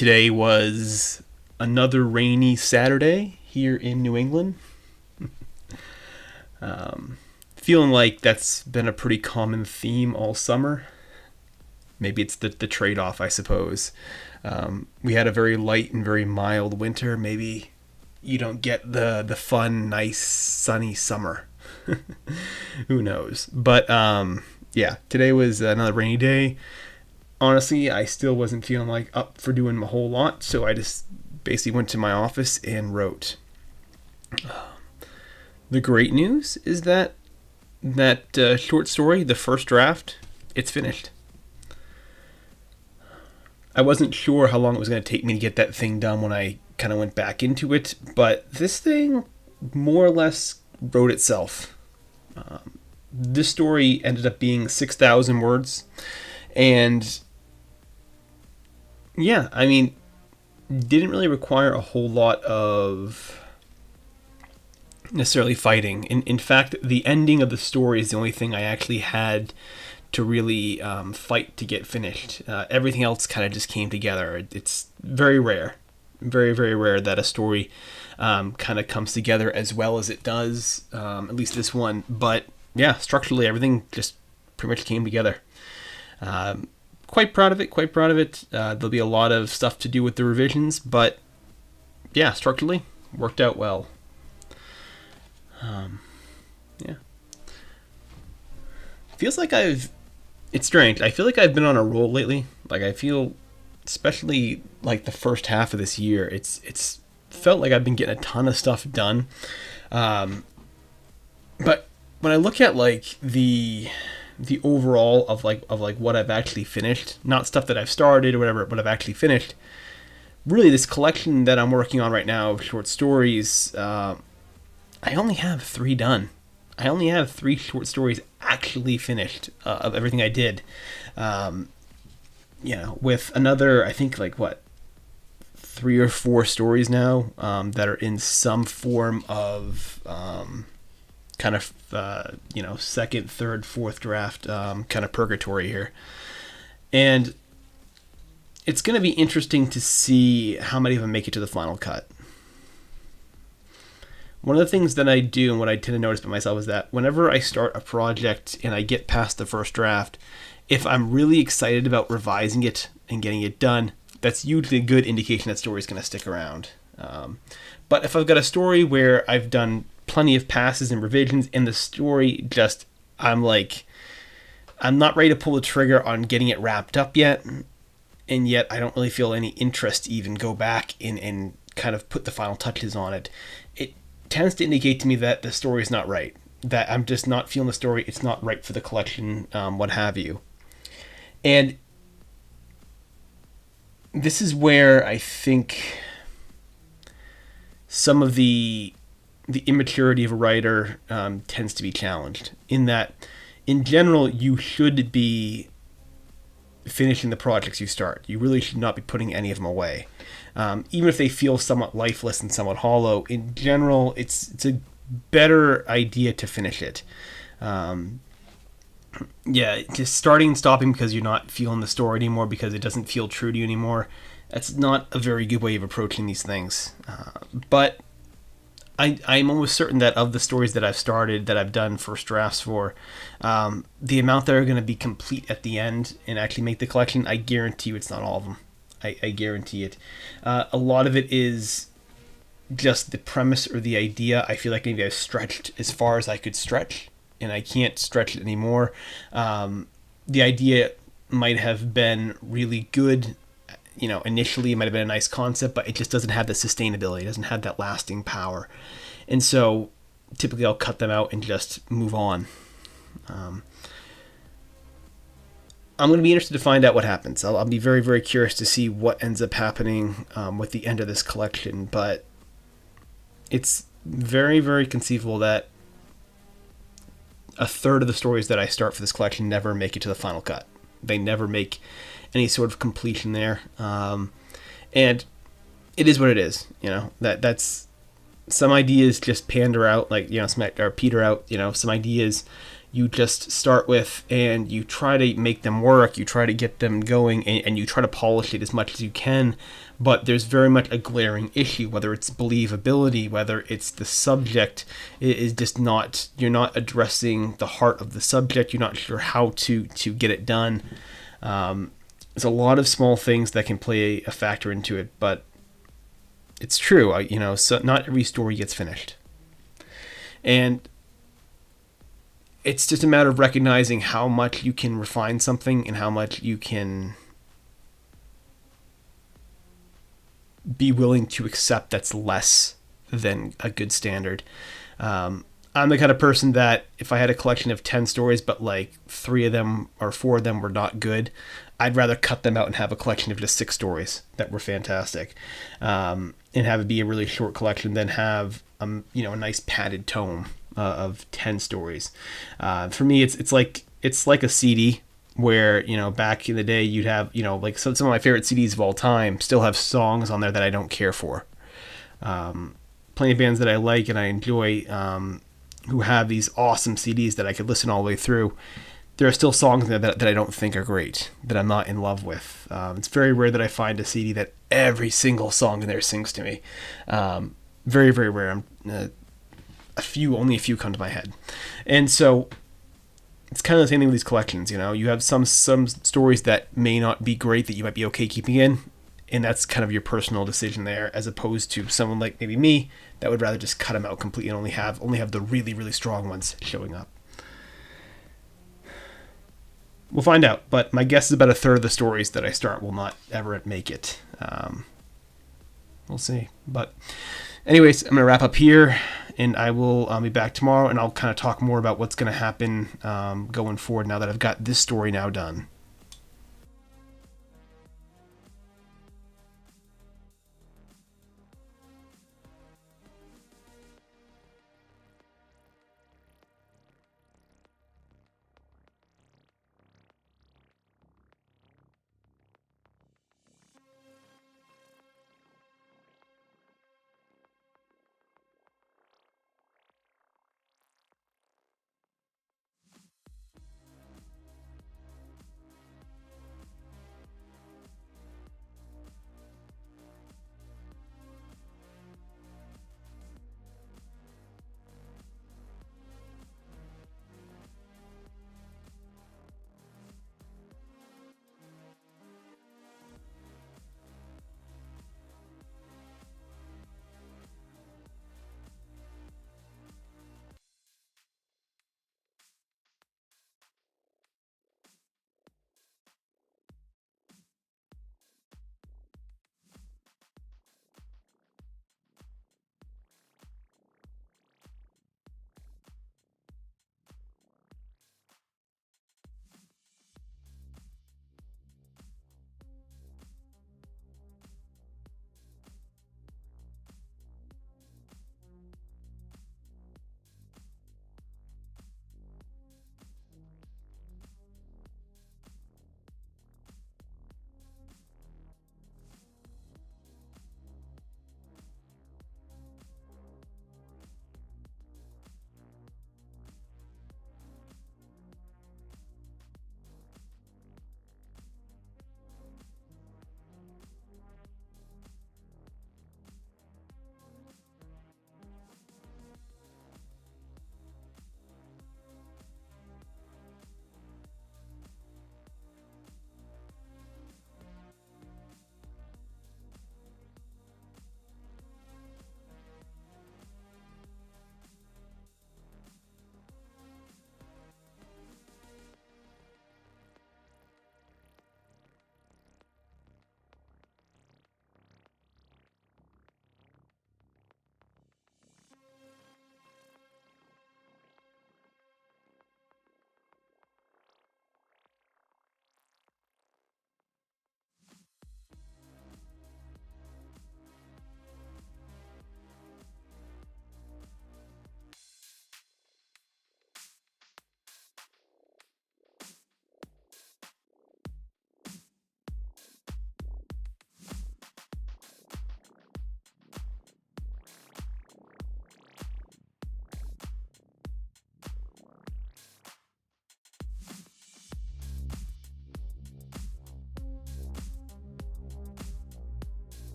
Today was another rainy Saturday here in New England. Feeling like that's been a pretty common theme all summer. Maybe it's the trade-off, I suppose. We had a very light and very mild winter. Maybe you don't get the fun, nice, sunny summer. Who knows? But yeah, today was another rainy day. Honestly, I still wasn't feeling like up for doing a whole lot, so I just basically went to my office and wrote. The great news is that short story, the first draft, it's finished. I wasn't sure how long it was going to take me to get that thing done when I kind of went back into it, but this thing more or less wrote itself. This story ended up being 6,000 words, and yeah, I mean, didn't really require a whole lot of necessarily fighting. In fact, the ending of the story is the only thing I actually had to really fight to get finished. Everything else kind of just came together. It's very rare, very, very rare that a story kind of comes together as well as it does, at least this one. But yeah, structurally, everything just pretty much came together. Quite proud of it. There'll be a lot of stuff to do with the revisions, but yeah, structurally, worked out well. Yeah. Feels like it's strange. I feel like I've been on a roll lately. Like I feel, especially like the first half of this year, it's felt like I've been getting a ton of stuff done. But when I look at like the overall of what I've actually finished, not stuff that I've started or whatever, but I've actually finished. Really, this collection that I'm working on right now of short stories, I only have 3 done. I only have 3 short stories actually finished of everything I did. With another, I think 3 or 4 stories now that are in some form of kind of second, third, fourth draft kind of purgatory here. And it's going to be interesting to see how many of them make it to the final cut. One of the things that I do and what I tend to notice by myself is that whenever I start a project and I get past the first draft, if I'm really excited about revising it and getting it done, that's usually a good indication that story is going to stick around. But if I've got a story where I've done plenty of passes and revisions and the story just, I'm not ready to pull the trigger on getting it wrapped up yet, and yet I don't really feel any interest to even go back and kind of put the final touches on it. It tends to indicate to me that the story is not right, that I'm just not feeling the story, it's not right for the collection, what have you. And this is where I think some of the immaturity of a writer tends to be challenged, in that in general you should be finishing the projects you start. You really should not be putting any of them away. Even if they feel somewhat lifeless and somewhat hollow, in general, it's a better idea to finish it. Just starting and stopping because you're not feeling the story anymore, because it doesn't feel true to you anymore, that's not a very good way of approaching these things. But I'm almost certain that of the stories that I've started, that I've done first drafts for, the amount that are going to be complete at the end and actually make the collection, I guarantee you it's not all of them. I guarantee it. A lot of it is just the premise or the idea. I feel like maybe I've stretched as far as I could stretch, and I can't stretch it anymore. The idea might have been really good. Initially it might have been a nice concept, but it just doesn't have the sustainability. It doesn't have that lasting power. And so typically I'll cut them out and just move on. I'm going to be interested to find out what happens. I'll be very, very curious to see what ends up happening with the end of this collection. But it's very, very conceivable that a third of the stories that I start for this collection never make it to the final cut. They never make any sort of completion there. And it is what it is. That's some ideas just pander out, peter out. Some ideas you just start with, and you try to make them work, you try to get them going, and you try to polish it as much as you can. But there's very much a glaring issue, whether it's believability, whether it's the subject. It is just not, you're not addressing the heart of the subject. You're not sure how to get it done. There's a lot of small things that can play a factor into it, but it's true. So not every story gets finished. And it's just a matter of recognizing how much you can refine something and how much you can be willing to accept that's less than a good standard. I'm the kind of person that if I had a collection of 10 stories, but like 3 of them or 4 of them were not good, I'd rather cut them out and have a collection of just 6 stories that were fantastic, and have it be a really short collection than have a nice padded tome of 10 stories. For me, it's like a CD where, back in the day you'd have, like some of my favorite CDs of all time still have songs on there that I don't care for. Plenty of bands that I like and I enjoy, who have these awesome CDs that I could listen all the way through. There are still songs there that I don't think are great, that I'm not in love with. It's very rare that I find a CD that every single song in there sings to me. Very, very rare. Only a few come to my head. And so it's kind of the same thing with these collections. You have some stories that may not be great that you might be okay keeping in, and that's kind of your personal decision there, as opposed to someone like maybe me that would rather just cut them out completely and only have the really, really strong ones showing up. We'll find out, but my guess is about a third of the stories that I start will not ever make it. We'll see. But anyways, I'm going to wrap up here, and I'll be back tomorrow, and I'll kind of talk more about what's going to happen going forward now that I've got this story now done.